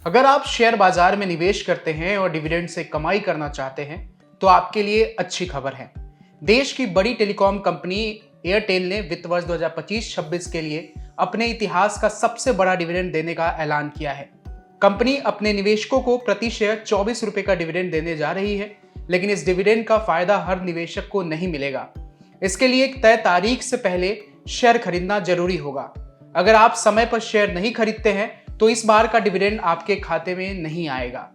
अगर आप शेयर बाजार में निवेश करते हैं और डिविडेंड से कमाई करना चाहते हैं तो आपके लिए अच्छी खबर है। देश की बड़ी टेलीकॉम कंपनी एयरटेल ने वित्त वर्ष 2025-26 के लिए अपने इतिहास का सबसे बड़ा डिविडेंड देने का ऐलान किया है। कंपनी अपने निवेशकों को प्रति शेयर 24 रुपए का डिविडेंड देने जा रही है, लेकिन इस डिविडेंड का फायदा हर निवेशक को नहीं मिलेगा। इसके लिए एक तय तारीख से पहले शेयर खरीदना जरूरी होगा। अगर आप समय पर शेयर नहीं खरीदते हैं तो इस बार का डिविडेंड आपके खाते में नहीं आएगा।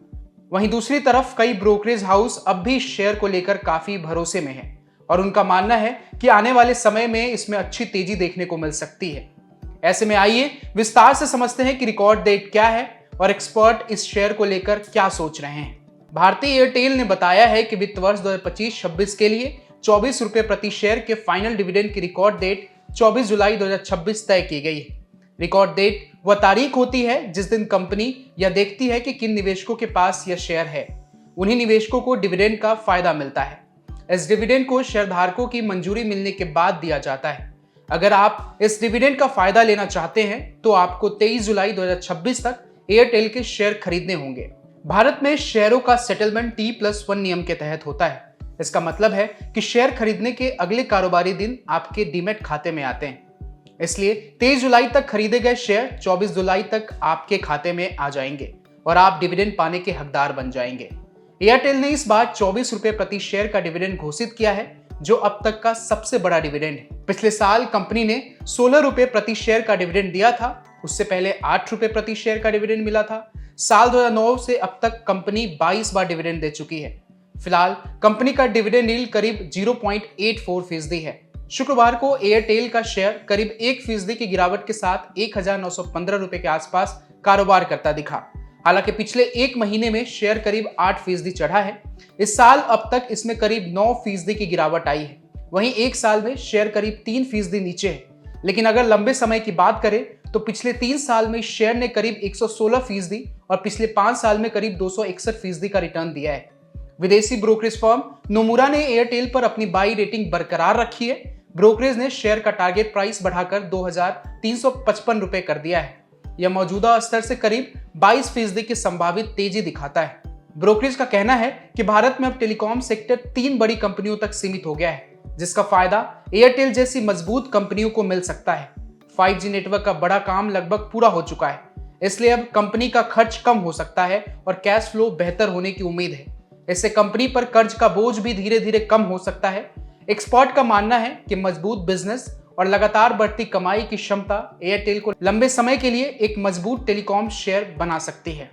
वहीं दूसरी तरफ कई ब्रोकरेज हाउस अब भी शेयर को लेकर काफी भरोसे में हैं और उनका मानना है कि आने वाले समय में इसमें अच्छी तेजी देखने को मिल सकती है। ऐसे में आइए विस्तार से समझते हैं कि रिकॉर्ड डेट क्या है और एक्सपर्ट इस शेयर को लेकर क्या सोच रहे हैं। भारतीय एयरटेल ने बताया है कि वित्त वर्ष 2025-26 के लिए 24 रुपए प्रति शेयर के फाइनल डिविडेंड की रिकॉर्ड डेट 24 जुलाई 2026 तय की गई है। रिकॉर्ड डेट वह तारीख होती है जिस दिन कंपनी यह देखती है कि किन निवेशकों के पास यह शेयर है। उन्हीं निवेशकों को डिविडेंड का फायदा मिलता है। इस डिविडेंड को शेयरधारकों की मंजूरी मिलने के बाद दिया जाता है। अगर आप इस डिविडेंड का फायदा लेना चाहते हैं तो आपको 23 जुलाई 2026 तक एयरटेल के शेयर खरीदने होंगे। भारत में शेयरों का सेटलमेंट T+1 नियम के तहत होता है। इसका मतलब है कि शेयर खरीदने के अगले कारोबारी दिन आपके डीमैट खाते में आते हैं। इसलिए 23 जुलाई तक खरीदे गए शेयर 24 जुलाई तक आपके खाते में आ जाएंगे और आप डिविडेंड पाने के हकदार बन जाएंगे। एयरटेल ने इस बार 24 रुपए प्रति शेयर का डिविडेंड घोषित किया है, जो अब तक का सबसे बड़ा डिविडेंड है। पिछले साल कंपनी ने 16 रुपए प्रति शेयर का डिविडेंड दिया था। उससे पहले 8 रुपए प्रति शेयर का डिविडेंड मिला था। साल 2009 से अब तक कंपनी 22 बार डिविडेंड दे चुकी है। फिलहाल कंपनी का डिविडेंड यील्ड करीब 0.84% है। शुक्रवार को एयरटेल का शेयर करीब 1% की गिरावट के साथ 1915 रुपए के आसपास कारोबार करता दिखा। हालांकि पिछले एक महीने में शेयर करीब 8% चढ़ा है। इस साल अब तक इसमें करीब 9% की गिरावट आई है। वहीं एक साल में शेयर करीब 3% नीचे है। लेकिन अगर लंबे समय की बात करें तो पिछले 3 साल में शेयर ने करीब 116% और पिछले 5 साल में करीब 261% का रिटर्न दिया है। विदेशी ब्रोकरेज फर्म नोमुरा ने एयरटेल पर अपनी बाई रेटिंग बरकरार रखी है। ब्रोकरेज ने शेयर का टारगेट प्राइस बढ़ाकर 2355 रुपए कर दिया है। यह मौजूदा स्तर से करीब 22% की संभावित तेजी दिखाता है। ब्रोकरेज का कहना है कि भारत में अब टेलीकॉम सेक्टर 3 बड़ी कंपनियों तक सीमित हो गया है, जिसका फायदा एयरटेल जैसी मजबूत कंपनियों को मिल सकता है। 5G नेटवर्क का बड़ा काम लगभग पूरा हो चुका है, इसलिए अब कंपनी का खर्च कम हो सकता है और कैश फ्लो बेहतर होने की उम्मीद है। इससे कंपनी पर कर्ज का बोझ भी धीरे धीरे कम हो सकता है। एक्सपर्ट का मानना है कि मजबूत बिजनेस और लगातार बढ़ती कमाई की क्षमता एयरटेल को लंबे समय के लिए एक मजबूत टेलीकॉम शेयर बना सकती है।